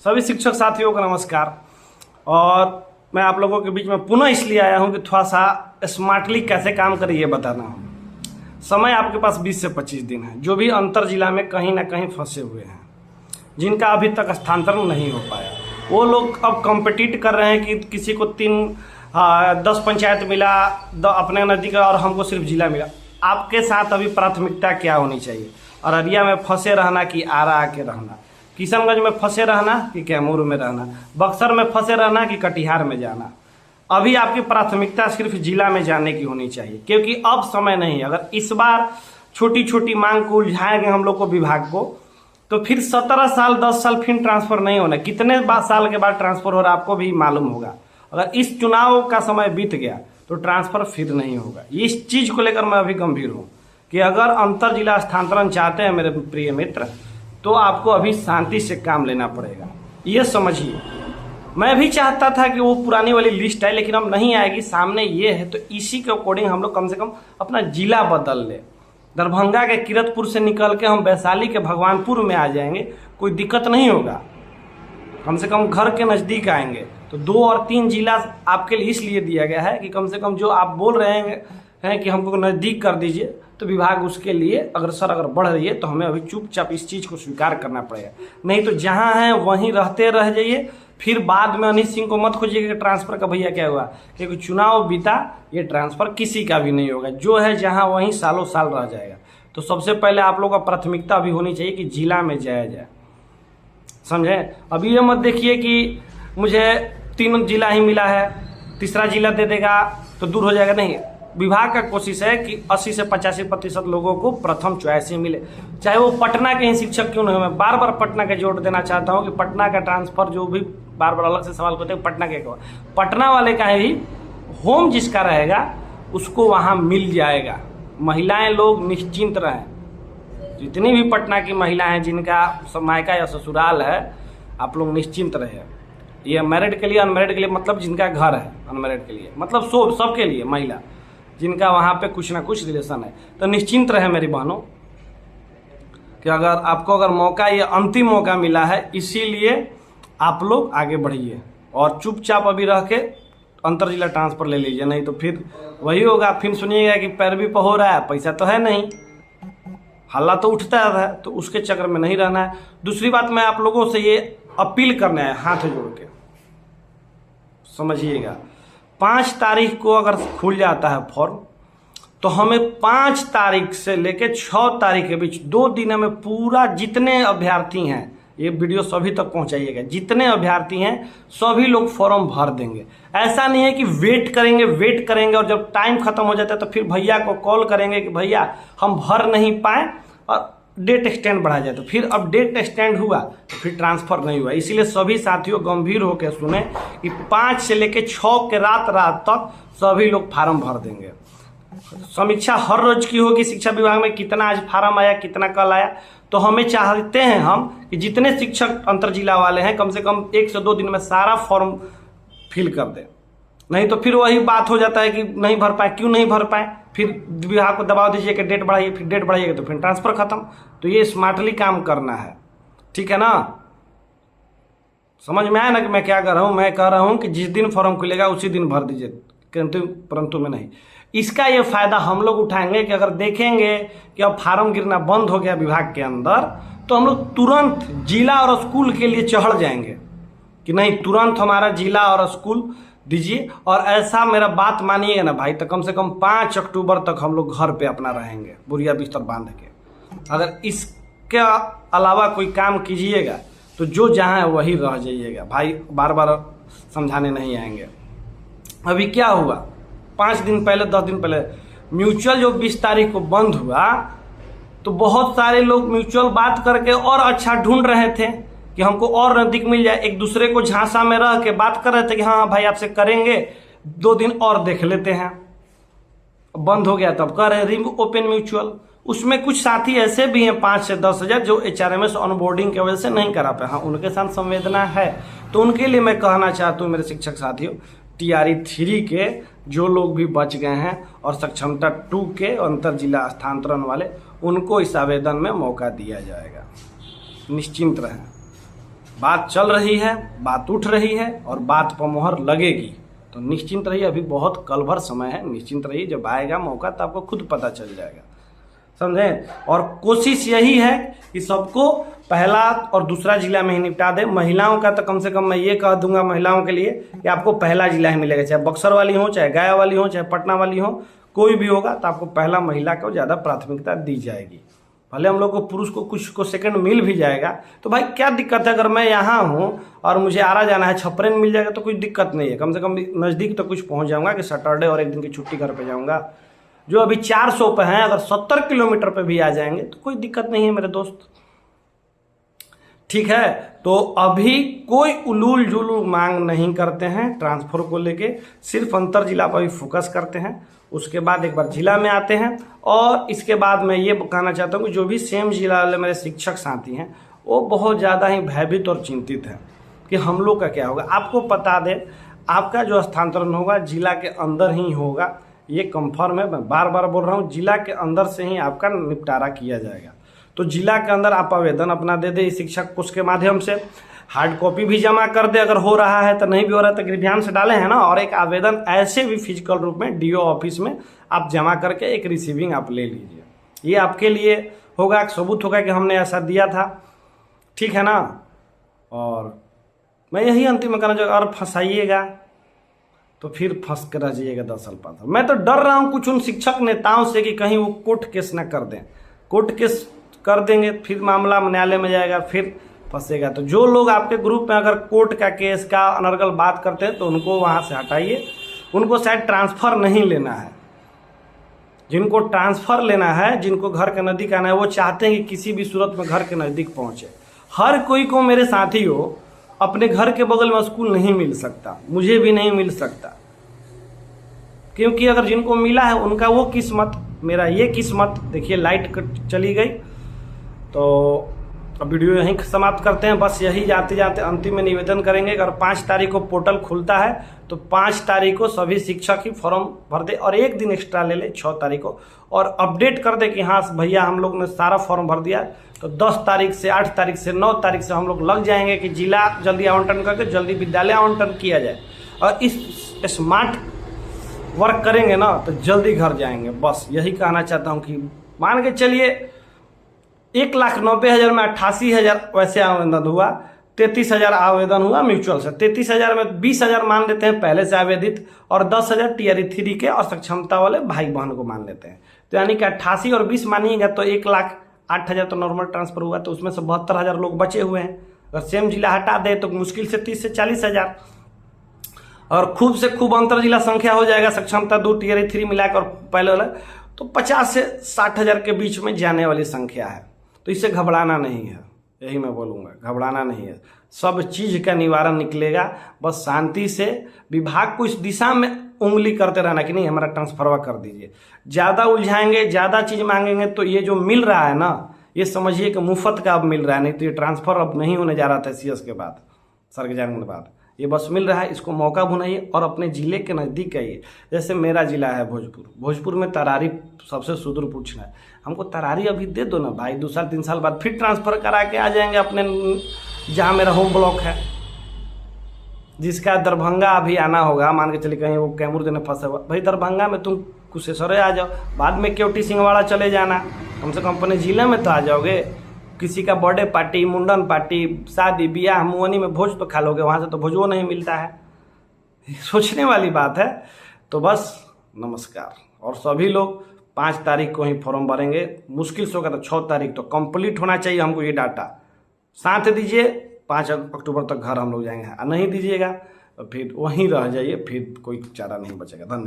सभी शिक्षक साथियों को नमस्कार। और मैं आप लोगों के बीच में पुनः इसलिए आया हूं कि थोड़ा सा स्मार्टली कैसे काम करें ये बताना हो। समय आपके पास 20 से 25 दिन है। जो भी अंतर जिला में कहीं ना कहीं फंसे हुए हैं, जिनका अभी तक स्थानांतरण नहीं हो पाया, वो लोग अब कॉम्पिटिट कर रहे हैं कि किसी को 10 पंचायत मिला अपने नज़दीक और हमको सिर्फ जिला मिला। आपके साथ अभी प्राथमिकता क्या होनी चाहिए? अररिया में फंसे रहना कि आरा आके रहना, किशनगंज में फंसे रहना कि कैमूर में रहना, बक्सर में फंसे रहना कि कटिहार में जाना। अभी आपकी प्राथमिकता सिर्फ जिला में जाने की होनी चाहिए, क्योंकि अब समय नहीं। अगर इस बार छोटी छोटी मांग को उलझाएंगे हम लोग को विभाग को, तो फिर 17 साल 10 साल फिर ट्रांसफर नहीं होना। कितने साल के बाद ट्रांसफर हो रहा है आपको भी मालूम होगा। अगर इस चुनाव का समय बीत गया तो ट्रांसफर फिर नहीं होगा। इस चीज को लेकर मैं अभी गंभीर हूँ कि अगर अंतर जिला स्थानांतरण चाहते हैं मेरे प्रिय मित्र, तो आपको अभी शांति से काम लेना पड़ेगा। ये समझिए, मैं भी चाहता था कि वो पुरानी वाली लिस्ट है, लेकिन अब नहीं आएगी। सामने ये है, तो इसी के अकॉर्डिंग हम लोग कम से कम अपना जिला बदल ले। दरभंगा के किरतपुर से निकल के हम वैशाली के भगवानपुर में आ जाएंगे, कोई दिक्कत नहीं होगा। कम से कम घर के नज़दीक आएंगे। तो 2 और 3 जिला आपके लिए इसलिए दिया गया है कि कम से कम जो आप बोल रहे हैं कि हमको नज़दीक कर दीजिए, तो विभाग उसके लिए अगर बढ़ रही है तो हमें अभी चुपचाप इस चीज़ को स्वीकार करना पड़ेगा। नहीं तो जहां हैं वहीं रहते रह जाइए। फिर बाद में अनिल सिंह को मत खोजिएगा कि ट्रांसफर का भैया क्या हुआ, क्योंकि चुनाव बीता, ये ट्रांसफर किसी का भी नहीं होगा। जो है जहां वहीं सालों साल रह जाएगा। तो सबसे पहले आप लोग का प्राथमिकता अभी होनी चाहिए कि जिला में जाया जाए, समझे। अभी ये मत देखिए कि मुझे 3 जिला ही मिला है, तीसरा जिला दे देगा तो दूर हो जाएगा। नहीं, विभाग का कोशिश है कि 80 से 85% लोगों को प्रथम चॉइस ही मिले, चाहे वो पटना के ही शिक्षक क्यों नहीं हो। मैं बार बार पटना का जोड़ देना चाहता हूं कि पटना का ट्रांसफर, जो भी बार बार अलग से सवाल करते हैं पटना के, पटना वाले का ही होम जिसका रहेगा उसको वहां मिल जाएगा। महिलाएं लोग निश्चिंत रहें। जितनी भी पटना की महिलाएं हैं जिनका मायका या ससुराल है, आप लोग निश्चिंत रहे। ये मैरिड के लिए, अनमैरिड के लिए, मतलब जिनका घर है, अनमैरिड के लिए मतलब सबके लिए, महिला जिनका वहाँ पे कुछ ना कुछ रिलेशन है, तो निश्चिंत रहे मेरी बहनों कि अगर मौका, ये अंतिम मौका मिला है, इसीलिए आप लोग आगे बढ़िए और चुपचाप अभी रह के अंतर जिला ट्रांसफर ले लीजिए। नहीं तो फिर वही होगा, फिर सुनिएगा कि पैरवी पर हो रहा है, पैसा तो है नहीं, हल्ला तो उठता है, तो उसके चक्कर में नहीं रहना है। दूसरी बात, मैं आप लोगों से ये अपील करना है, हाथ जोड़ के समझिएगा। 5 तारीख को अगर खुल जाता है फॉर्म, तो हमें 5 तारीख से लेकर 6 तारीख के बीच 2 दिन में पूरा जितने अभ्यर्थी हैं, ये वीडियो सभी तक पहुंचाइएगा, जितने अभ्यर्थी हैं सभी लोग फॉर्म भर देंगे। ऐसा नहीं है कि वेट करेंगे और जब टाइम खत्म हो जाता है तो फिर भैया को कॉल करेंगे कि भैया हम भर नहीं पाए और डेट एक्सटेंड बढ़ा जाए। तो फिर अब डेट एक्सटेंड हुआ तो फिर ट्रांसफर नहीं हुआ। इसीलिए सभी साथियों गंभीर होकर सुने कि 5 से लेकर 6 के रात तक सभी लोग फार्म भर देंगे। समीक्षा हर रोज की होगी शिक्षा विभाग में, कितना आज फार्म आया, कितना कल आया। तो हमें चाहते हैं हम कि जितने शिक्षक अंतर जिला वाले हैं कम से कम 1 से 2 दिन में सारा फॉर्म फिल कर दें। नहीं तो फिर वही बात हो जाता है कि नहीं भर पाए। क्यों नहीं भर पाए? फिर विभाग को दबाव दीजिए कि डेट बढ़ाइए, फिर डेट बढ़ाइएगा तो फिर ट्रांसफर खत्म। तो ये स्मार्टली काम करना है, ठीक है ना। समझ में आया ना कि मैं क्या कर रहा हूं? मैं कह रहा हूं कि जिस दिन फॉर्म खुलेगा उसी दिन भर दीजिए, परंतु में नहीं। इसका ये फायदा हम लोग उठाएंगे कि अगर देखेंगे कि अब फार्म गिरना बंद हो गया विभाग के अंदर, तो हम लोग तुरंत जिला और स्कूल के लिए चढ़ जाएंगे कि नहीं, तुरंत हमारा जिला और स्कूल दीजिए। और ऐसा मेरा बात मानिएगा ना भाई, तो कम से कम 5 अक्टूबर तक हम लोग घर पे अपना रहेंगे, बुरिया बिस्तर बांध के। अगर इसके अलावा कोई काम कीजिएगा तो जो जहाँ है वही रह जाइएगा भाई, बार बार समझाने नहीं आएंगे। अभी क्या हुआ, 5 दिन पहले 10 दिन पहले म्यूचुअल जो 20 तारीख को बंद हुआ, तो बहुत सारे लोग म्यूचुअल बात करके और अच्छा ढूंढ रहे थे कि हमको और नजदीक मिल जाए। एक दूसरे को झांसा में रह के बात कर रहे थे कि हाँ भाई आपसे करेंगे, 2 दिन और देख लेते हैं। बंद हो गया तब कह रहे रिम ओपन म्यूचुअल। उसमें कुछ साथी ऐसे भी हैं 5 से 10 हजार जो HRMS ऑनबोर्डिंग की वजह से नहीं करा पाए। हाँ, उनके साथ संवेदना है। तो उनके लिए मैं कहना चाहता हूँ मेरे शिक्षक साथियों, TRE 3 के जो लोग भी बच गए हैं और सक्षमता 2 के अंतर जिला स्थानांतरण वाले, उनको इस आवेदन में मौका दिया जाएगा। निश्चिंत रहें। बात चल रही है, बात उठ रही है और बात पर मोहर लगेगी। तो निश्चिंत रहिए, अभी बहुत कल भर समय है, निश्चिंत रहिए, जब आएगा मौका तो आपको खुद पता चल जाएगा, समझें। और कोशिश यही है कि सबको पहला और दूसरा जिला में ही निपटा दे। महिलाओं का तो कम से कम मैं ये कह दूंगा महिलाओं के लिए कि आपको पहला जिला ही मिलेगा, चाहे बक्सर वाली हो, चाहे गया वाली हो, चाहे पटना वाली हो, कोई भी होगा तो आपको पहला महिला को ज़्यादा प्राथमिकता दी जाएगी। भले हम लोग को पुरुष को कुछ को सेकंड मिल भी जाएगा तो भाई क्या दिक्कत है, अगर मैं यहाँ हूँ और मुझे आरा जाना है, छपरे में मिल जाएगा तो कोई दिक्कत नहीं है, कम से कम नज़दीक तो कुछ पहुँच जाऊँगा कि सैटरडे और एक दिन की छुट्टी घर पे जाऊँगा। जो अभी 400 पे हैं, अगर 70 किलोमीटर पे भी आ जाएंगे तो कोई दिक्कत नहीं है मेरे दोस्त, ठीक है। तो अभी कोई उलूल जुलूल मांग नहीं करते हैं ट्रांसफर को लेके, सिर्फ अंतर जिला पर भी फोकस करते हैं। उसके बाद एक बार जिला में आते हैं। और इसके बाद मैं ये कहना चाहता हूँ कि जो भी सेम जिला वाले मेरे शिक्षक साथी हैं वो बहुत ज़्यादा ही भयभीत और चिंतित हैं कि हम लोग का क्या होगा। आपको बता दें, आपका जो स्थानांतरण होगा जिला के अंदर ही होगा, ये कंफर्म है, मैं बार बार बोल रहा हूँ, जिला के अंदर से ही आपका निपटारा किया जाएगा। तो जिला के अंदर आप आवेदन अपना दे दे शिक्षक कोष के माध्यम से, हार्ड कॉपी भी जमा कर दे, अगर हो रहा है तो, नहीं भी हो रहा है तो ध्यान से डाले हैं ना। और एक आवेदन ऐसे भी फिजिकल रूप में डीओ ऑफिस में आप जमा करके एक रिसीविंग आप ले लीजिए, ये आपके लिए होगा, सबूत होगा कि हमने ऐसा दिया था, ठीक है ना। और मैं यही अंतिम में कहना चाहूँगा, और फंसाइएगा तो फिर फंस कर रह जाइएगा 10 साल 5 साल। मैं तो डर रहा हूँ कुछ उन शिक्षक नेताओं से कि कहीं वो कोर्ट केस न कर दें, कोर्ट केस कर देंगे फिर मामला न्यायालय में जाएगा, फिर फंसेगा। तो जो लोग आपके ग्रुप में अगर कोर्ट का केस का अनर्गल बात करते हैं तो उनको वहाँ से हटाइए, उनको शायद ट्रांसफ़र नहीं लेना है। जिनको ट्रांसफ़र लेना है, जिनको घर के नज़दीक आना है, वो चाहते हैं कि किसी भी सूरत में घर के नज़दीक पहुँचे। हर कोई को मेरे साथी हो अपने घर के बगल में स्कूल नहीं मिल सकता, मुझे भी नहीं मिल सकता, क्योंकि अगर जिनको मिला है उनका वो किस्मत, मेरा ये किस्मत। देखिए लाइट चली गई, तो अब वीडियो यहीं समाप्त करते हैं। बस यही जाते जाते अंतिम में निवेदन करेंगे, अगर 5 तारीख को पोर्टल खुलता है तो 5 तारीख को सभी शिक्षक ही फॉर्म भर दे और एक दिन एक्स्ट्रा ले ले 6 तारीख को, और अपडेट कर दे कि हाँ भैया हम लोग ने सारा फॉर्म भर दिया। तो 10 तारीख से 8 तारीख से 9 तारीख से हम लोग लग जाएंगे कि जिला जल्दी आवंटन करके जल्दी विद्यालय आवंटन किया जाए, और इस स्मार्ट वर्क करेंगे ना तो जल्दी घर जाएंगे। बस यही कहना चाहता हूँ कि मान के चलिए 1,90,000 में 88,000 वैसे आवेदन हुआ, 33,000 आवेदन हुआ म्यूचुअल से, 33,000 में 20,000 मान लेते हैं पहले से आवेदित, और 10,000 टीआरई 3 के और सक्षमता वाले भाई बहन को मान लेते हैं। तो यानी कि 88 और 20 मानिएगा तो 1,08,000 तो नॉर्मल ट्रांसफर हुआ, तो उसमें से 72,000 लोग बचे हुए हैं। अगर सेम जिला हटा दे तो मुश्किल से 30 से 40,000, और खूब से खूब अंतर जिला संख्या हो जाएगा, सक्षमता 2 टीआरई 3 मिलाकर पहले वाला, तो 50 से 60,000 के बीच में जाने वाली संख्या है। तो इससे घबराना नहीं है, यही मैं बोलूँगा, घबराना नहीं है, सब चीज़ का निवारण निकलेगा। बस शांति से विभाग को इस दिशा में उंगली करते रहना कि नहीं हमारा ट्रांसफरवा कर दीजिए। ज़्यादा उलझाएंगे, ज़्यादा चीज़ मांगेंगे तो ये जो मिल रहा है ना, ये समझिए कि मुफ्त का अब मिल रहा है, नहीं तो ये ट्रांसफ़र अब नहीं होने जा रहा था सीएस के बाद, सर के जाने के बाद, ये बस मिल रहा है। इसको मौका भुनाइए और अपने ज़िले के नज़दीक आइए। जैसे मेरा ज़िला है भोजपुर, भोजपुर में तरारी सबसे सुदूर पूछना है, हमको तरारी अभी दे दो ना भाई, 2 साल 3 साल बाद फिर ट्रांसफ़र करा के आ जाएंगे अपने जहाँ मेरा होम ब्लॉक है। जिसका दरभंगा अभी आना होगा, मान के चलिए कहीं वो कैमूर देने फंसा हुआ, भाई दरभंगा में तुम कुशेश्वरे आ जाओ, बाद में केवटी सिंहवाड़ा चले जाना, कम से कम अपने ज़िले में तो आ जाओगे। किसी का बर्थडे पार्टी, मुंडन पार्टी, शादी ब्याह मुअनी में भोज तो खा लोगे, वहाँ से तो भोजो नहीं मिलता है, सोचने वाली बात है। तो बस नमस्कार। और सभी लोग 5 तारीख को ही फॉर्म भरेंगे, मुश्किल से होगा तो 6 तारीख तो कंप्लीट होना चाहिए हमको ये डाटा। साथ दीजिए, 5 अक्टूबर तक घर हम लोग जाएंगे, नहीं दीजिएगा तो फिर वहीं रह जाइए, फिर कोई चारा नहीं बचेगा। धन्यवाद।